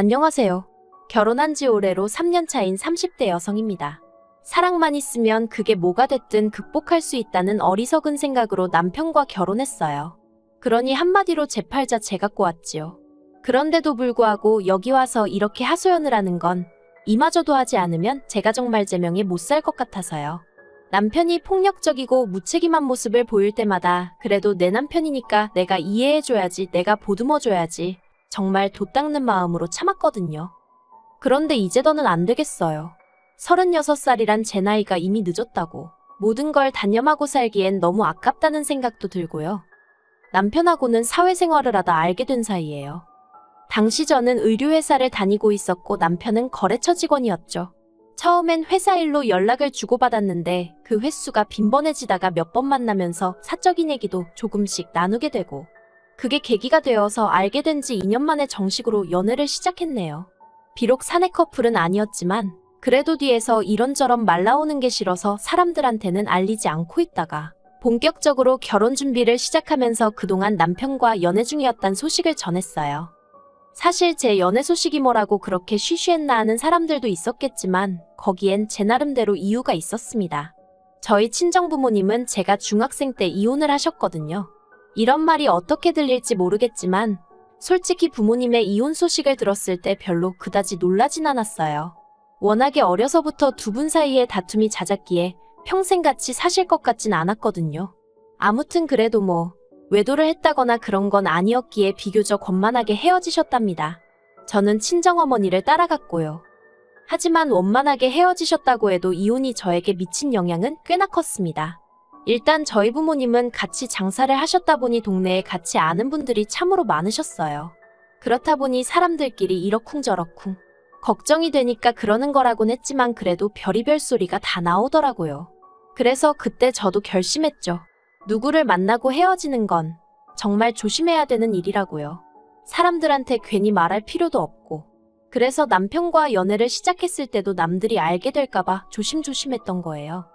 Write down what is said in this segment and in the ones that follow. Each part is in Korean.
안녕하세요. 결혼한 지 올해로 3년 차인 30대 여성입니다. 사랑만 있으면 그게 뭐가 됐든 극복할 수 있다는 어리석은 생각으로 남편과 결혼했어요. 그러니 한마디로 제 팔자 제가 꼬았지요. 그런데도 불구하고 여기 와서 이렇게 하소연을 하는 건 이마저도 하지 않으면 제가 정말 제 명에 못 살 것 같아서요. 남편이 폭력적이고 무책임한 모습을 보일 때마다 그래도 내 남편이니까 내가 이해해줘야지, 내가 보듬어줘야지 정말 돛 닦는 마음으로 참았거든요. 그런데 이제 더는 안 되겠어요. 36살이란 제 나이가 이미 늦었다고, 모든 걸 단념하고 살기엔 너무 아깝다는 생각도 들고요. 남편하고는 사회생활을 하다 알게 된 사이예요. 당시 저는 의류회사를 다니고 있었고 남편은 거래처 직원이었죠. 처음엔 회사 일로 연락을 주고받았는데 그 횟수가 빈번해지다가 몇 번 만나면서 사적인 얘기도 조금씩 나누게 되고, 그게 계기가 되어서 알게 된 지 2년 만에 정식으로 연애를 시작했네요. 비록 사내 커플은 아니었지만 그래도 뒤에서 이런저런 말 나오는 게 싫어서 사람들한테는 알리지 않고 있다가 본격적으로 결혼 준비를 시작하면서 그동안 남편과 연애 중이었단 소식을 전했어요. 사실 제 연애 소식이 뭐라고 그렇게 쉬쉬했나 하는 사람들도 있었겠지만 거기엔 제 나름대로 이유가 있었습니다. 저희 친정부모님은 제가 중학생 때 이혼을 하셨거든요. 이런 말이 어떻게 들릴지 모르겠지만 솔직히 부모님의 이혼 소식을 들었을 때 별로 그다지 놀라진 않았어요. 워낙에 어려서부터 두 분 사이에 다툼이 잦았기에 평생 같이 사실 것 같진 않았거든요. 아무튼 그래도 외도를 했다거나 그런 건 아니었기에 비교적 원만하게 헤어지셨답니다. 저는 친정어머니를 따라갔고요. 하지만 원만하게 헤어지셨다고 해도 이혼이 저에게 미친 영향은 꽤나 컸습니다. 일단 저희 부모님은 같이 장사를 하셨다 보니 동네에 같이 아는 분들이 참으로 많으셨어요. 그렇다 보니 사람들끼리 이러쿵저러쿵 걱정이 되니까 그러는 거라곤 했지만 그래도 별의별 소리가 다 나오더라고요. 그래서 그때 저도 결심했죠. 누구를 만나고 헤어지는 건 정말 조심해야 되는 일이라고요. 사람들한테 괜히 말할 필요도 없고. 그래서 남편과 연애를 시작했을 때도 남들이 알게 될까봐 조심조심했던 거예요.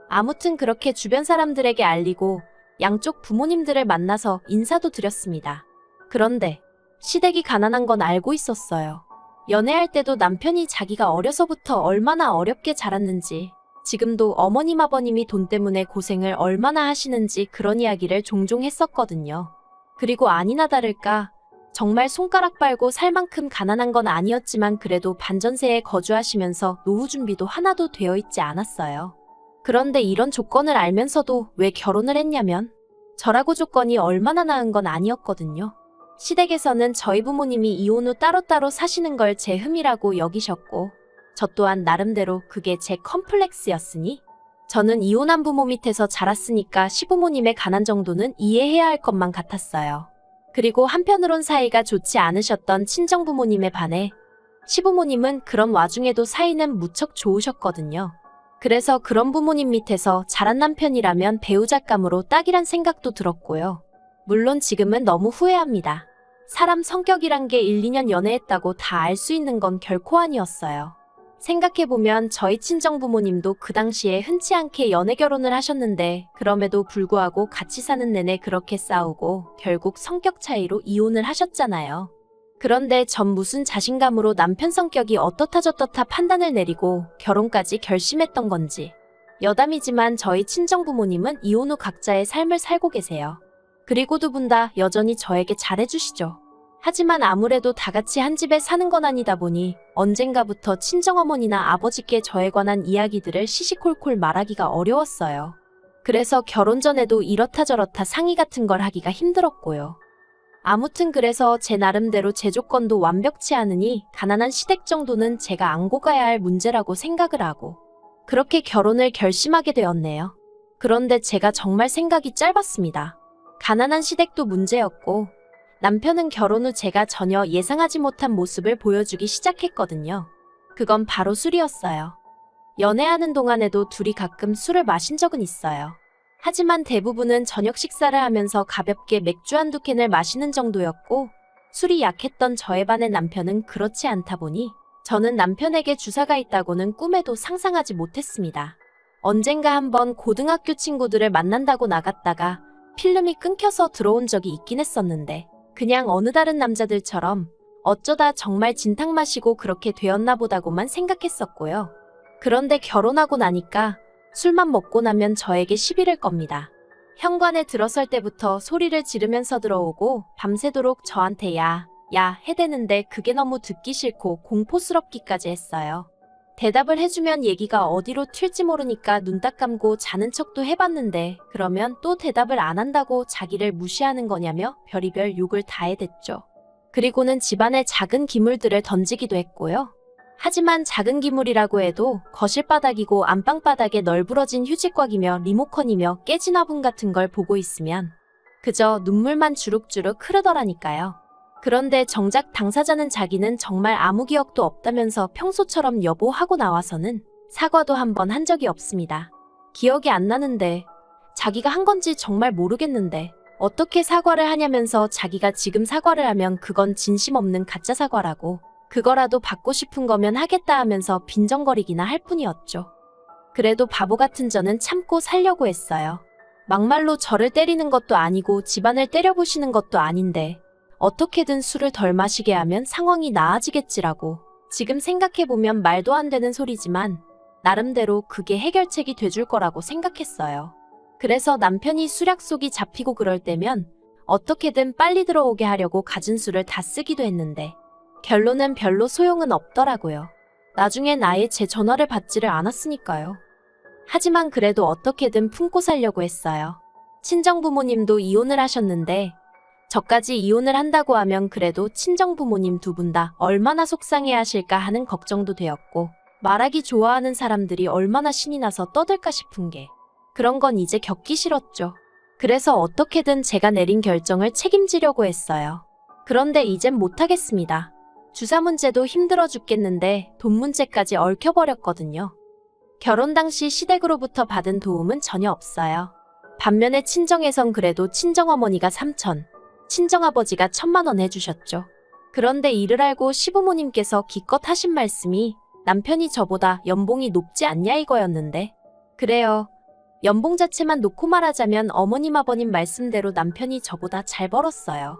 아무튼 그렇게 주변 사람들에게 알리고 양쪽 부모님들을 만나서 인사도 드렸습니다. 그런데 시댁이 가난한 건 알고 있었어요. 연애할 때도 남편이 자기가 어려서부터 얼마나 어렵게 자랐는지, 지금도 어머님 아버님이 돈 때문에 고생을 얼마나 하시는지 그런 이야기를 종종 했었거든요. 그리고 아니나 다를까 정말 손가락 빨고 살 만큼 가난한 건 아니었지만 그래도 반전세에 거주하시면서 노후 준비도 하나도 되어 있지 않았어요. 그런데 이런 조건을 알면서도 왜 결혼을 했냐면 저라고 조건이 얼마나 나은 건 아니었거든요. 시댁에서는 저희 부모님이 이혼 후 따로따로 사시는 걸 제 흠이라고 여기셨고, 저 또한 나름대로 그게 제 컴플렉스였으니 저는 이혼한 부모 밑에서 자랐으니까 시부모님의 가난 정도는 이해해야 할 것만 같았어요. 그리고 한편으론 사이가 좋지 않으셨던 친정부모님에 반해 시부모님은 그런 와중에도 사이는 무척 좋으셨거든요. 그래서 그런 부모님 밑에서 자란 남편이라면 배우잣감으로 딱이란 생각도 들었고요. 물론 지금은 너무 후회합니다. 사람 성격이란 게 1, 2년 연애했다고 다 알 수 있는 건 결코 아니었어요. 생각해보면 저희 친정부모님도 그 당시에 흔치 않게 연애 결혼을 하셨는데 그럼에도 불구하고 같이 사는 내내 그렇게 싸우고 결국 성격 차이로 이혼을 하셨잖아요. 그런데 전 무슨 자신감으로 남편 성격이 어떻다 저떻다 판단을 내리고 결혼까지 결심했던 건지. 여담이지만 저희 친정부모님은 이혼 후 각자의 삶을 살고 계세요. 그리고 두 분 다 여전히 저에게 잘해주시죠. 하지만 아무래도 다 같이 한 집에 사는 건 아니다 보니 언젠가부터 친정어머니나 아버지께 저에 관한 이야기들을 시시콜콜 말하기가 어려웠어요. 그래서 결혼 전에도 이렇다 저렇다 상의 같은 걸 하기가 힘들었고요. 아무튼 그래서 제 나름대로 제 조건도 완벽치 않으니 가난한 시댁 정도는 제가 안고 가야 할 문제라고 생각을 하고 그렇게 결혼을 결심하게 되었네요. 그런데 제가 정말 생각이 짧았습니다. 가난한 시댁도 문제였고 남편은 결혼 후 제가 전혀 예상하지 못한 모습을 보여주기 시작했거든요. 그건 바로 술이었어요. 연애하는 동안에도 둘이 가끔 술을 마신 적은 있어요. 하지만 대부분은 저녁 식사를 하면서 가볍게 맥주 한두 캔을 마시는 정도였고 술이 약했던 저에 반해 남편은 그렇지 않다 보니 저는 남편에게 주사가 있다고는 꿈에도 상상하지 못했습니다. 언젠가 한번 고등학교 친구들을 만난다고 나갔다가 필름이 끊겨서 들어온 적이 있긴 했었는데 그냥 어느 다른 남자들처럼 어쩌다 정말 진탕 마시고 그렇게 되었나 보다고만 생각했었고요. 그런데 결혼하고 나니까 술만 먹고 나면 저에게 시비를 겁니다. 현관에 들어설 때부터 소리를 지르면서 들어오고 밤새도록 저한테 야 해대는데 그게 너무 듣기 싫고 공포스럽기까지 했어요. 대답을 해주면 얘기가 어디로 튈지 모르니까 눈 딱 감고 자는 척도 해봤는데 그러면 또 대답을 안 한다고 자기를 무시하는 거냐며 별의별 욕을 다 해댔죠. 그리고는 집안에 작은 기물들을 던지기도 했고요. 하지만 작은 기물이라고 해도 거실 바닥이고 안방 바닥에 널브러진 휴지곽이며 리모컨이며 깨진 화분 같은 걸 보고 있으면 그저 눈물만 주룩주룩 흐르더라니까요. 그런데 정작 당사자는 자기는 정말 아무 기억도 없다면서 평소처럼 여보 하고 나와서는 사과도 한 번 한 적이 없습니다. 기억이 안 나는데 자기가 한 건지 정말 모르겠는데 어떻게 사과를 하냐면서 자기가 지금 사과를 하면 그건 진심 없는 가짜 사과라고 그거라도 받고 싶은 거면 하겠다 하면서 빈정거리기나 할 뿐이었죠. 그래도 바보 같은 저는 참고 살려고 했어요. 막말로 저를 때리는 것도 아니고 집안을 때려부시는 것도 아닌데 어떻게든 술을 덜 마시게 하면 상황이 나아지겠지라고 지금 생각해보면 말도 안 되는 소리지만 나름대로 그게 해결책이 돼줄 거라고 생각했어요. 그래서 남편이 술 약속이 잡히고 그럴 때면 어떻게든 빨리 들어오게 하려고 가진 술을 다 쓰기도 했는데 결론은 별로 소용은 없더라고요. 나중엔 아예 제 전화를 받지를 않았으니까요. 하지만 그래도 어떻게든 품고 살려고 했어요. 친정부모님도 이혼을 하셨는데 저까지 이혼을 한다고 하면 그래도 친정부모님 두 분 다 얼마나 속상해 하실까 하는 걱정도 되었고 말하기 좋아하는 사람들이 얼마나 신이 나서 떠들까 싶은 게 그런 건 이제 겪기 싫었죠. 그래서 어떻게든 제가 내린 결정을 책임지려고 했어요. 그런데 이젠 못하겠습니다. 주사 문제도 힘들어 죽겠는데 돈 문제까지 얽혀버렸거든요. 결혼 당시 시댁으로부터 받은 도움은 전혀 없어요. 반면에 친정에선 그래도 친정어머니가 3천, 친정아버지가 1,000만 원 해주셨죠. 그런데 이를 알고 시부모님께서 기껏 하신 말씀이 남편이 저보다 연봉이 높지 않냐 이거였는데 그래요. 연봉 자체만 놓고 말하자면 어머님 아버님 말씀대로 남편이 저보다 잘 벌었어요.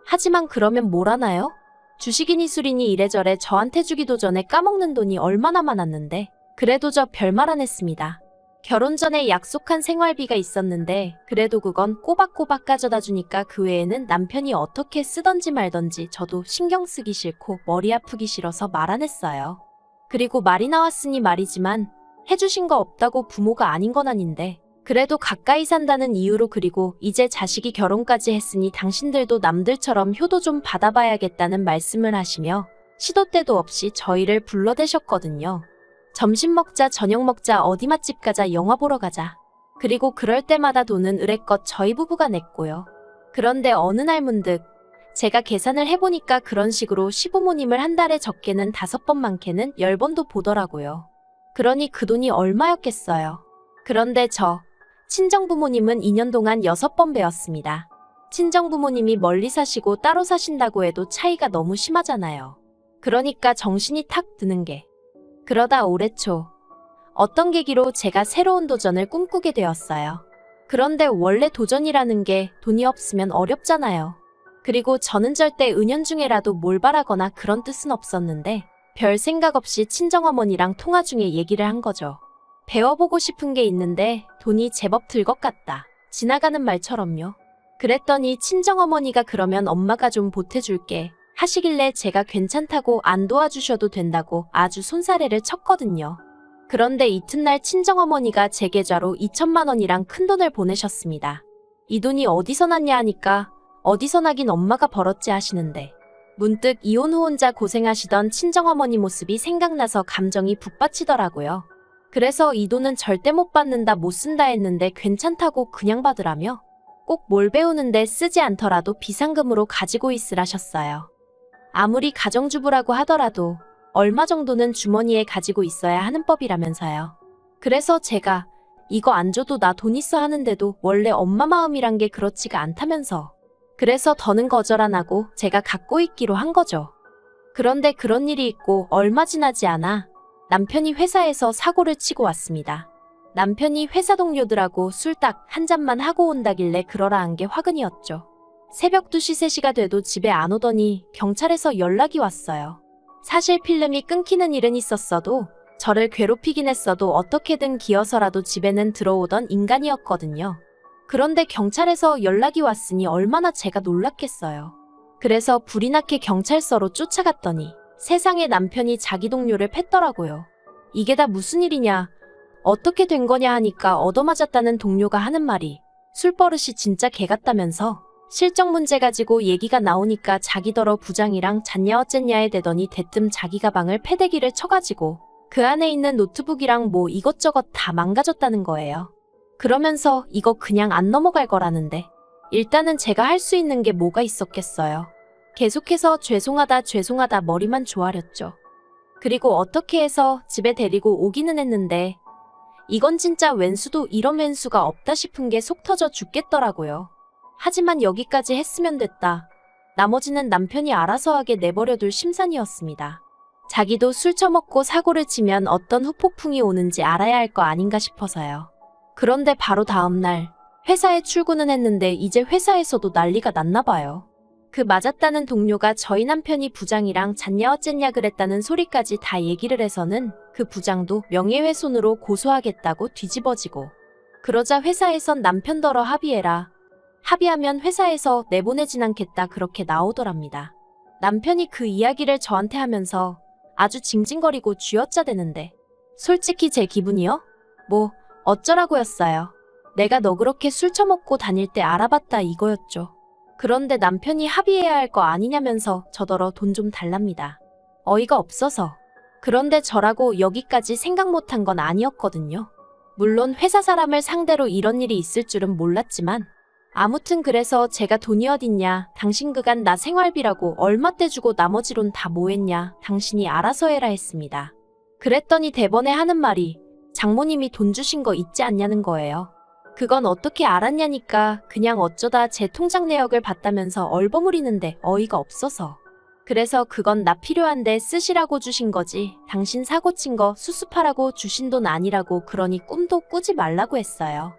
하지만 그러면 뭘 하나요? 주식이니 술이니 이래저래 저한테 주기도 전에 까먹는 돈이 얼마나 많았는데 그래도 저 별말 안 했습니다. 결혼 전에 약속한 생활비가 있었는데 그래도 그건 꼬박꼬박 가져다 주니까 그 외에는 남편이 어떻게 쓰던지 말던지 저도 신경 쓰기 싫고 머리 아프기 싫어서 말 안 했어요. 그리고 말이 나왔으니 말이지만 해주신 거 없다고 부모가 아닌 건 아닌데 그래도 가까이 산다는 이유로 그리고 이제 자식이 결혼까지 했으니 당신들도 남들처럼 효도 좀 받아봐야겠다는 말씀을 하시며 시도 때도 없이 저희를 불러대셨거든요. 점심 먹자, 저녁 먹자, 어디 맛집 가자, 영화 보러 가자. 그리고 그럴 때마다 돈은 의뢰껏 저희 부부가 냈고요. 그런데 어느 날 문득 제가 계산을 해보니까 그런 식으로 시부모님을 한 달에 적게는 5번 많게는 10번도 보더라고요. 그러니 그 돈이 얼마였겠어요. 그런데 저 친정부모님은 2년 동안 6번 뵈었습니다. 친정부모님이 멀리 사시고 따로 사신다고 해도 차이가 너무 심하잖아요. 그러니까 정신이 탁 드는 게 그러다 올해 초 어떤 계기로 제가 새로운 도전을 꿈꾸게 되었어요. 그런데 원래 도전이라는 게 돈이 없으면 어렵잖아요. 그리고 저는 절대 은연중에라도 뭘 바라거나 그런 뜻은 없었는데 별 생각 없이 친정어머니랑 통화 중에 얘기를 한 거죠. 배워보고 싶은 게 있는데 돈이 제법 들 것 같다. 지나가는 말처럼요. 그랬더니 친정어머니가 그러면 엄마가 좀 보태줄게 하시길래 제가 괜찮다고 안 도와주셔도 된다고 아주 손사래를 쳤거든요. 그런데 이튿날 친정어머니가 제 계좌로 2천만 원이랑 큰돈을 보내셨습니다. 이 돈이 어디서 났냐 하니까 어디서 나긴 엄마가 벌었지 하시는데 문득 이혼 후 혼자 고생하시던 친정어머니 모습이 생각나서 감정이 북받치더라고요. 그래서 이 돈은 절대 못 받는다 못 쓴다 했는데 괜찮다고 그냥 받으라며 꼭 뭘 배우는데 쓰지 않더라도 비상금으로 가지고 있으라셨어요. 아무리 가정주부라고 하더라도 얼마 정도는 주머니에 가지고 있어야 하는 법이라면서요. 그래서 제가 이거 안 줘도 나 돈 있어 하는데도 원래 엄마 마음이란 게 그렇지가 않다면서 그래서 더는 거절 안 하고 제가 갖고 있기로 한 거죠. 그런데 그런 일이 있고 얼마 지나지 않아 남편이 회사에서 사고를 치고 왔습니다. 남편이 회사 동료들하고 술 딱 한 잔만 하고 온다길래 그러라 한 게 화근이었죠. 새벽 2시, 3시가 돼도 집에 안 오더니 경찰에서 연락이 왔어요. 사실 필름이 끊기는 일은 있었어도 저를 괴롭히긴 했어도 어떻게든 기어서라도 집에는 들어오던 인간이었거든요. 그런데 경찰에서 연락이 왔으니 얼마나 제가 놀랐겠어요. 그래서 불이 나게 경찰서로 쫓아갔더니 세상에 남편이 자기 동료를 팼더라고요. 이게 다 무슨 일이냐, 어떻게 된 거냐 하니까 얻어맞았다는 동료가 하는 말이 술버릇이 진짜 개같다면서 실적 문제 가지고 얘기가 나오니까 자기더러 부장이랑 잤냐 어쨌냐에 대더니 대뜸 자기 가방을 패대기를 쳐가지고 그 안에 있는 노트북이랑 뭐 이것저것 다 망가졌다는 거예요. 그러면서 이거 그냥 안 넘어갈 거라는데 일단은 제가 할 수 있는 게 뭐가 있었겠어요. 계속해서 죄송하다 머리만 조아렸죠. 그리고 어떻게 해서 집에 데리고 오기는 했는데 이건 진짜 왼수도 이런 왼수가 없다 싶은 게 속 터져 죽겠더라고요. 하지만 여기까지 했으면 됐다. 나머지는 남편이 알아서 하게 내버려둘 심산이었습니다. 자기도 술 처먹고 사고를 치면 어떤 후폭풍이 오는지 알아야 할 거 아닌가 싶어서요. 그런데 바로 다음날 회사에 출근은 했는데 이제 회사에서도 난리가 났나 봐요. 그 맞았다는 동료가 저희 남편이 부장이랑 잤냐 어쨌냐 그랬다는 소리까지 다 얘기를 해서는 그 부장도 명예훼손으로 고소하겠다고 뒤집어지고, 그러자 회사에선 남편더러 합의해라. 합의하면 회사에서 내보내진 않겠다 그렇게 나오더랍니다. 남편이 그 이야기를 저한테 하면서 아주 징징거리고 쥐어짜대는데 솔직히 제 기분이요? 뭐 어쩌라고였어요. 내가 너 그렇게 술 처먹고 다닐 때 알아봤다 이거였죠. 그런데 남편이 합의해야 할 거 아니냐면서 저더러 돈 좀 달랍니다. 어이가 없어서. 그런데 저라고 여기까지 생각 못한 건 아니었거든요. 물론 회사 사람을 상대로 이런 일이 있을 줄은 몰랐지만 아무튼 그래서 제가 돈이 어딨냐, 당신 그간 나 생활비라고 얼마 떼주고 나머지론 다 뭐했냐, 당신이 알아서 해라 했습니다. 그랬더니 대번에 하는 말이 장모님이 돈 주신 거 있지 않냐는 거예요. 그건 어떻게 알았냐니까 그냥 어쩌다 제 통장 내역을 봤다면서 얼버무리는데 어이가 없어서. 그래서 그건 나 필요한데 쓰시라고 주신 거지, 당신 사고 친 거 수습하라고 주신 돈 아니라고, 그러니 꿈도 꾸지 말라고 했어요.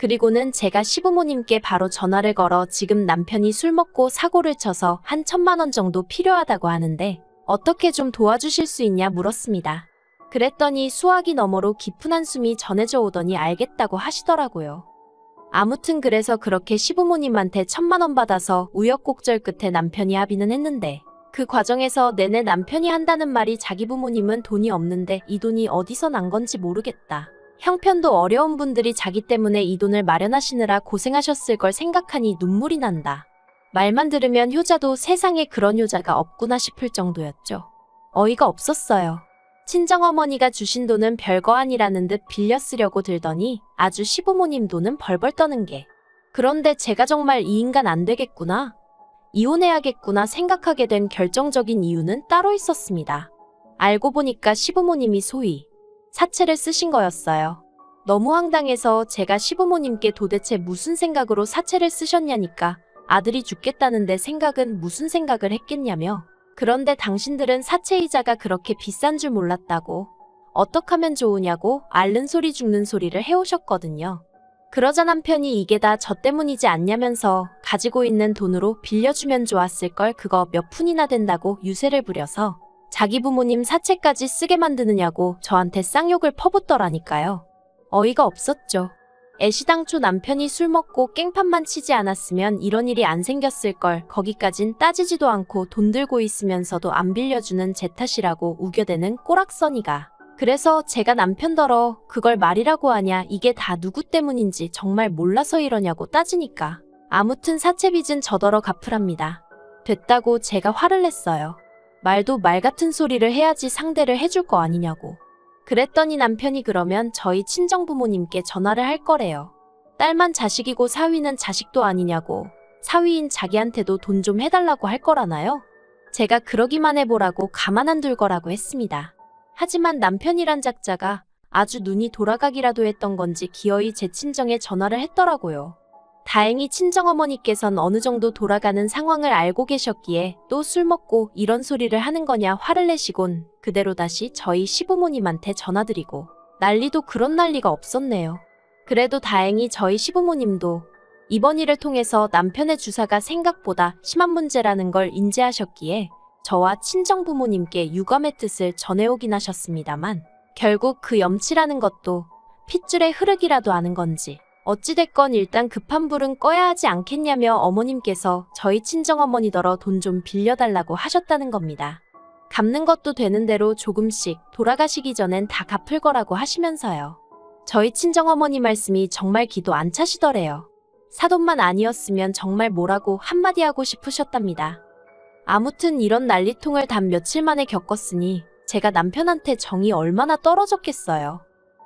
그리고는 제가 시부모님께 바로 전화를 걸어 지금 남편이 술 먹고 사고를 쳐서 한 1,000만 원 정도 필요하다고 하는데 어떻게 좀 도와주실 수 있냐 물었습니다. 그랬더니 수화기 너머로 깊은 한숨이 전해져 오더니 알겠다고 하시더라고요. 아무튼 그래서 그렇게 시부모님한테 1,000만 원 받아서 우여곡절 끝에 남편이 합의는 했는데 그 과정에서 내내 남편이 한다는 말이 자기 부모님은 돈이 없는데 이 돈이 어디서 난 건지 모르겠다. 형편도 어려운 분들이 자기 때문에 이 돈을 마련하시느라 고생하셨을 걸 생각하니 눈물이 난다. 말만 들으면 효자도 세상에 그런 효자가 없구나 싶을 정도였죠. 어이가 없었어요. 친정어머니가 주신 돈은 별거 아니라는 듯 빌려 쓰려고 들더니 아주 시부모님 돈은 벌벌 떠는 게. 그런데 제가 정말 이 인간 안 되겠구나, 이혼해야겠구나 생각하게 된 결정적인 이유는 따로 있었습니다. 알고 보니까 시부모님이 소위 사채를 쓰신 거였어요. 너무 황당해서 제가 시부모님께 도대체 무슨 생각으로 사채를 쓰셨냐니까 아들이 죽겠다는데 생각은 무슨 생각을 했겠냐며, 그런데 당신들은 사채 이자가 그렇게 비싼 줄 몰랐다고, 어떡하면 좋으냐고 앓는 소리 죽는 소리를 해오셨거든요. 그러자 남편이 이게 다 저 때문이지 않냐면서 가지고 있는 돈으로 빌려주면 좋았을 걸 그거 몇 푼이나 된다고 유세를 부려서 자기 부모님 사채까지 쓰게 만드느냐고 저한테 쌍욕을 퍼붓더라니까요. 어이가 없었죠. 애시당초 남편이 술 먹고 깽판만 치지 않았으면 이런 일이 안 생겼을 걸 거기까진 따지지도 않고 돈 들고 있으면서도 안 빌려주는 제 탓이라고 우겨대는 꼬락서니가. 그래서 제가 남편더러 그걸 말이라고 하냐, 이게 다 누구 때문인지 정말 몰라서 이러냐고 따지니까 아무튼 사채빚은 저더러 갚으랍니다. 됐다고 제가 화를 냈어요. 말도 말 같은 소리를 해야지 상대를 해줄 거 아니냐고. 그랬더니 남편이 그러면 저희 친정부모님께 전화를 할 거래요. 딸만 자식이고 사위는 자식도 아니냐고, 사위인 자기한테도 돈 좀 해달라고 할 거라나요? 제가 그러기만 해보라고 가만 안 둘 거라고 했습니다. 하지만 남편이란 작자가 아주 눈이 돌아가기라도 했던 건지 기어이 제 친정에 전화를 했더라고요. 다행히 친정어머니께선 어느 정도 돌아가는 상황을 알고 계셨기에 또 술 먹고 이런 소리를 하는 거냐 화를 내시곤 그대로 다시 저희 시부모님한테 전화드리고 난리도 그런 난리가 없었네요. 그래도 다행히 저희 시부모님도 이번 일을 통해서 남편의 주사가 생각보다 심한 문제라는 걸 인지하셨기에 저와 친정 부모님께 유감의 뜻을 전해오긴 하셨습니다만 결국 그 염치라는 것도 핏줄의 흐르기라도 아는 건지 어찌됐건 일단 급한 불은 꺼야 하지 않겠냐며 어머님께서 저희 친정어머니더러 돈 좀 빌려달라고 하셨다는 겁니다. 갚는 것도 되는 대로 조금씩 돌아가시기 전엔 다 갚을 거라고 하시면서요. 저희 친정어머니 말씀이 정말 기도 안 차시더래요. 사돈만 아니었으면 정말 뭐라고 한마디 하고 싶으셨답니다. 아무튼 이런 난리통을 단 며칠 만에 겪었으니 제가 남편한테 정이 얼마나 떨어졌겠어요.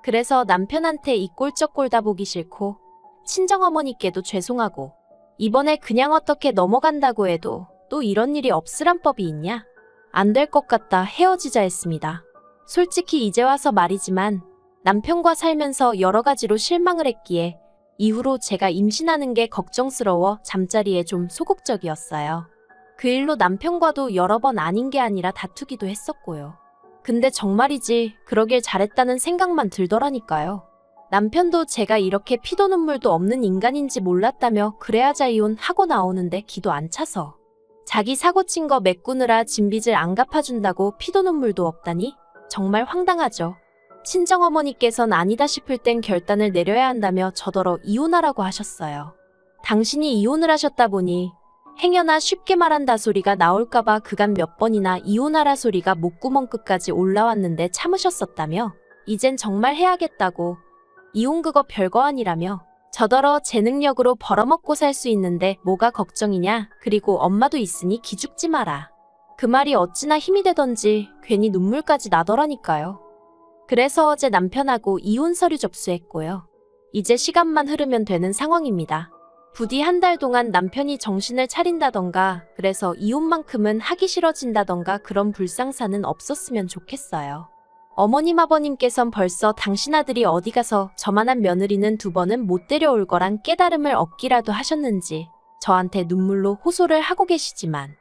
그래서 남편한테 이 꼴쩍 꼴다 보기 싫고 친정어머니께도 죄송하고 이번에 그냥 어떻게 넘어간다고 해도 또 이런 일이 없으란 법이 있냐? 안 될 것 같다 헤어지자 했습니다. 솔직히 이제 와서 말이지만 남편과 살면서 여러 가지로 실망을 했기에 이후로 제가 임신하는 게 걱정스러워 잠자리에 좀 소극적이었어요. 그 일로 남편과도 여러 번 아닌 게 아니라 다투기도 했었고요. 근데 정말이지 그러길 잘했다는 생각만 들더라니까요. 남편도 제가 이렇게 피도 눈물도 없는 인간인지 몰랐다며 그래야자 이혼하고 나오는데 기도 안 차서 자기 사고 친 거 메꾸느라 진 빚을 안 갚아준다고 피도 눈물도 없다니 정말 황당하죠. 친정어머니께선 아니다 싶을 땐 결단을 내려야 한다며 저더러 이혼하라고 하셨어요. 당신이 이혼을 하셨다 보니 행여나 쉽게 말한다 소리가 나올까봐 그간 몇 번이나 이혼하라 소리가 목구멍 끝까지 올라왔는데 참으셨었다며 이젠 정말 해야겠다고 이혼 그거 별거 아니라며 저더러 제 능력으로 벌어먹고 살 수 있는데 뭐가 걱정이냐 그리고 엄마도 있으니 기죽지 마라. 그 말이 어찌나 힘이 되던지 괜히 눈물까지 나더라니까요. 그래서 어제 남편하고 이혼 서류 접수했고요. 이제 시간만 흐르면 되는 상황입니다. 부디 한 달 동안 남편이 정신을 차린다던가 그래서 이혼만큼은 하기 싫어진다던가 그런 불상사는 없었으면 좋겠어요. 어머님 아버님께선 벌써 당신 아들이 어디 가서 저만한 며느리는 두 번은 못 데려올 거란 깨달음을 얻기라도 하셨는지 저한테 눈물로 호소를 하고 계시지만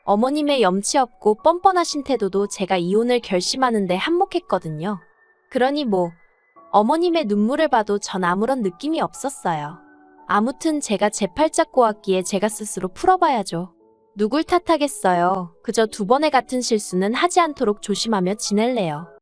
어머님의 염치 없고 뻔뻔하신 태도도 제가 이혼을 결심하는데 한몫했거든요. 그러니 뭐 어머님의 눈물을 봐도 전 아무런 느낌이 없었어요. 아무튼 제가 제 팔짝 꼬았기에 제가 스스로 풀어봐야죠. 누굴 탓하겠어요. 그저 두 번의 같은 실수는 하지 않도록 조심하며 지낼래요.